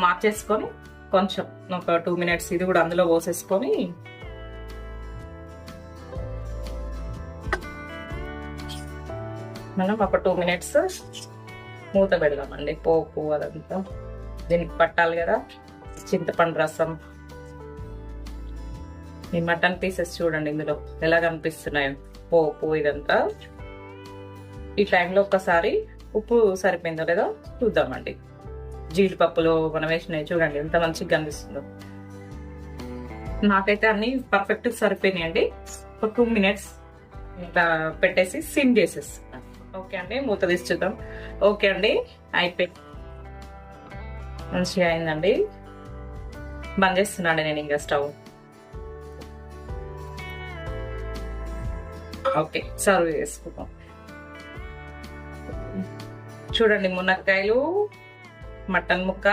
మార్చేసుకొని కొంచెం ఒక 2 minutes ఇది కూడా అందులో పోసేసుకొని మనం ఒక 2 minutes మూత పెడదామండి. పోపు అదంతా దీనికి పట్టాలి కదా. చింతపండు రసం, ఈ మటన్ పీసెస్ చూడండి ఇందులో ఎలా కనిపిస్తున్నాయో, పోపు ఇదంతా. ఈ టైంలో ఒక్కసారి ఉప్పు సరిపోయిందో లేదో చూద్దామండి. జీడిపప్పులో మనం వేసినవి చూడండి ఎంత మంచిగా కనిపిస్తుందో. నాకైతే అన్ని పర్ఫెక్ట్ సరిపోయినాయండి. ఒక 2 minutes ఇట్లా పెట్టేసి సిమ్ చేసేస్తాను. ఓకే అండి, మూత తీసి చూద్దాం. ఓకే అండి, అయిపోయి మంచిగా అయిందండి. బంద్ చేస్తున్నాండి నేను ఇంకా స్టవ్. ఓకే, సర్వ్ చేసుకుందాం. చూడండి మునక్కాయలు, మటన్ ముక్క,